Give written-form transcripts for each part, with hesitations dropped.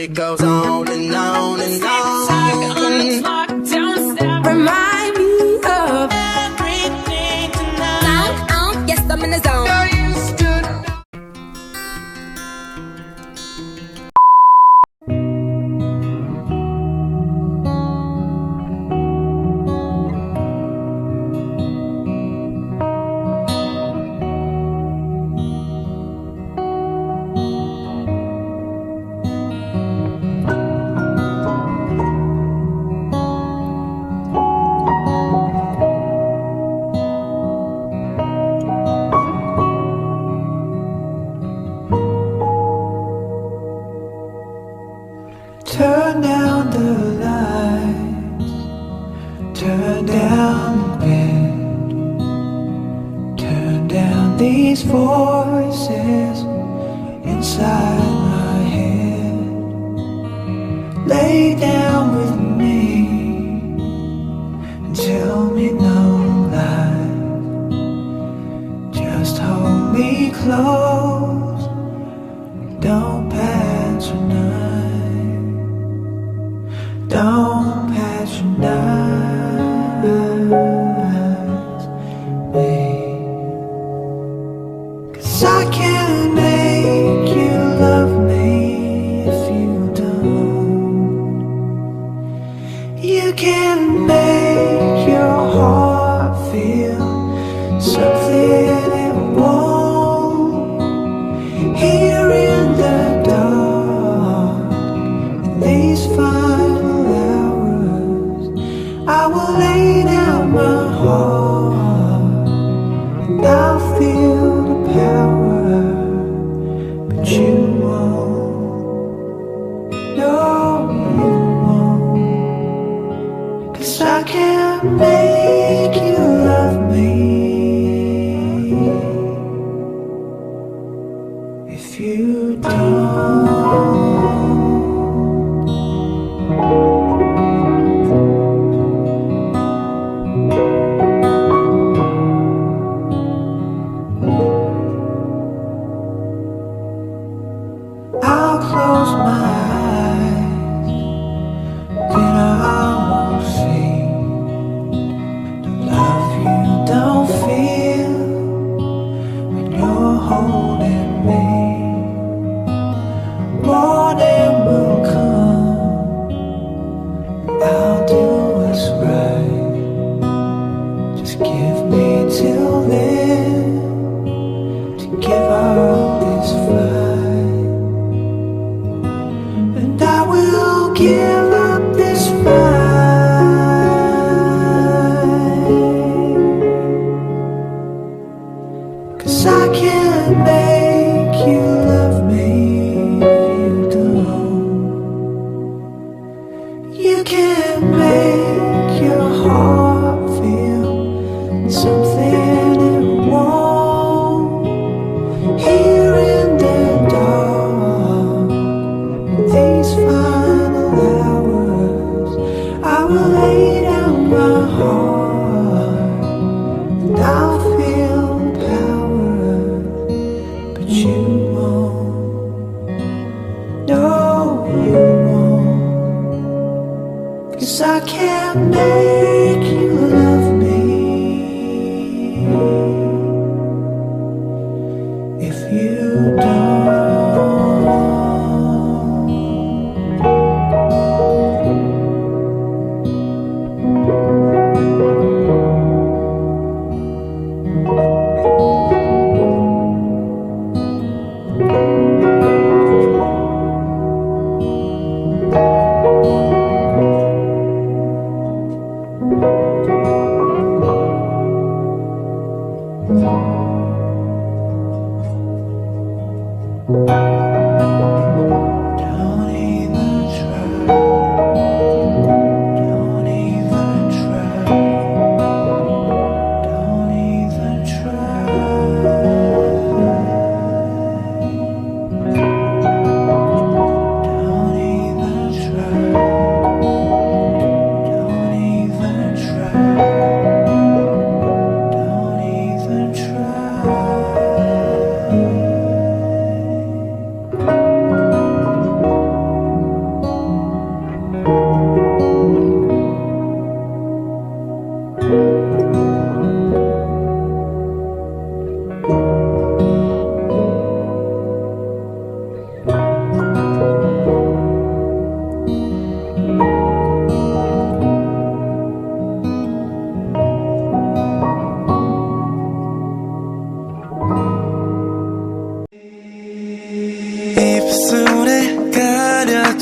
it goes on and on and on. Remind me of everything tonight. Yes, I'm in the zone. Turn down the lights, turn down the bed, turn down these voices inside my head. Lay down with me and tell me no lies. Just hold me close, don't patronize. Don't patronize me, 'cause I can't make you love me if you don't. You can't make your heart feel something it won't. Here in the dark, in these final hours, I will lay down my heart and I'll feel the power, but you won't, no you won't, 'cause I can't make you love me if you don't. I'll close my eyes, then I won't see the love you don't feel when you're holding me. Morning will come, I'll do what's right. Just give me till then to give up this fight. And I will give up this fight, 'cause I can't make you love me if you don't. You can't make your heart feel something it won't. Here in the dark, these final hours, I will lay down my heart and I'll feel the power, but you won't, no you won't, 'cause I can't make you love me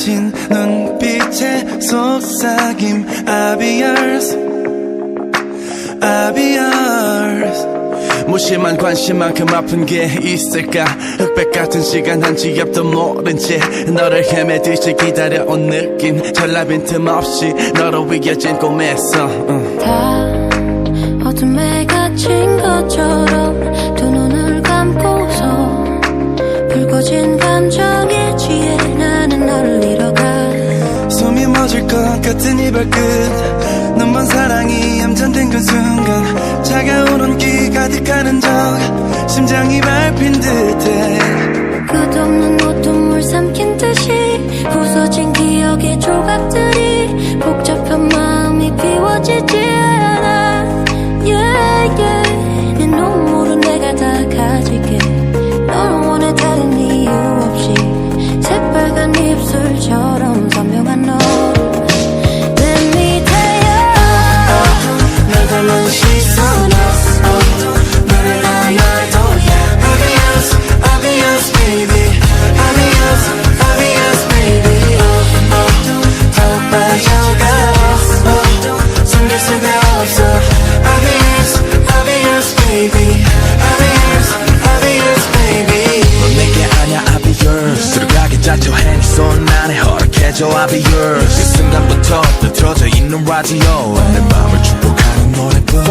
가진 눈빛의 속삭임 I'll be yours I'll be yours 무심한 관심만큼 아픈 게 있을까 흑백 같은 시간 한 지 앞도 모른 채 너를 헤매듯이 기다려온 느낌 전라 빈틈없이 너로 위겨진 꿈에서 다 어둠에 갇힌 것처럼 두 눈을 감고서 붉어진 감정에 취해 나는 너를 잃어가 숨이 멎을 것 같은 이별 끝 눈먼 사랑이 얌전된 그 순간 차가운 온기 가득하는 적 심장이 밟힌 듯해 끝없는 노트물 삼킨 듯이 부서진 기억의 조각들이 복잡한 마음이 비워지지 않아 yeah, yeah. 내 눈물은 내가 다 가질게 널 원해 다른 이유 없이 새빨간 입술처럼 선명한 너 널 시선 너를 향해도 I'll be yours, I'll be yours baby I'll be yours, I'll be yours baby 더 빠져가 숨길 수가 없어 I'll be yours, I'll be yours baby I'll be yours, I'll be yours baby 넌 내게 아냐 I'll be yours 들어가기 자체 핸드손 안에 허락해줘 I'll be yours 그 순간부터 또 틀어져 있는 라디오 내 맘을 축복하는 노래뿐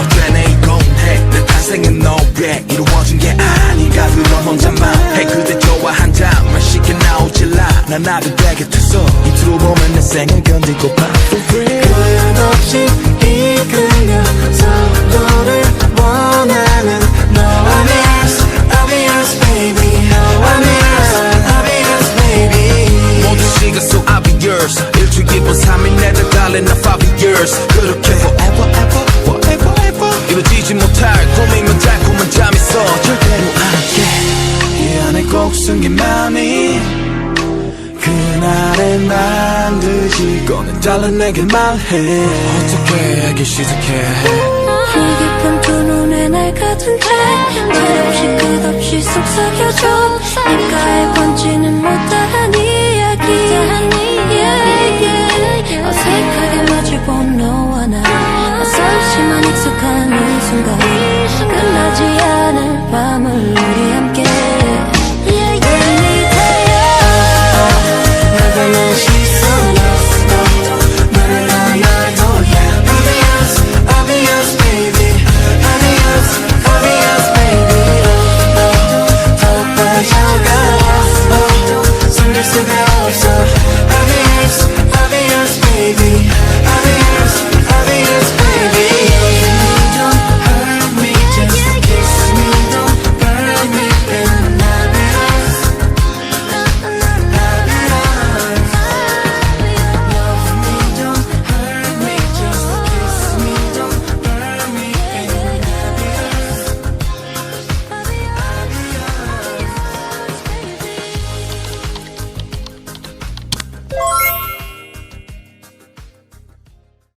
되네 이건 해내 탄생은 너에 이루어진 게 아닌가 그런 혼자만 해 그대 좋아 한 잔만 쉽게 나오질 않아 나도 되게 투서 입술로 보면 내 생을 건들고파 끝없이 이끌려 서로를 원하는 너 I'll be yours, I'll be yours baby I'll be yours, I'll be yours baby 모든 시간 속 I'll be yours 일주일 기본 3일 내내 달린 나 5 years 그렇게 forever ever forever ever 이루어지지 못할 꿈이면 달콤한 잠이 있어 절대로 안게 이 안에 꼭 숨긴 맘이 그날의 반드시 꺼내 달라 내게 말해 어떻게 알기 시작해 이 깊은 두 눈에 날 가둔 채 철없이 끝없이 속삭여줘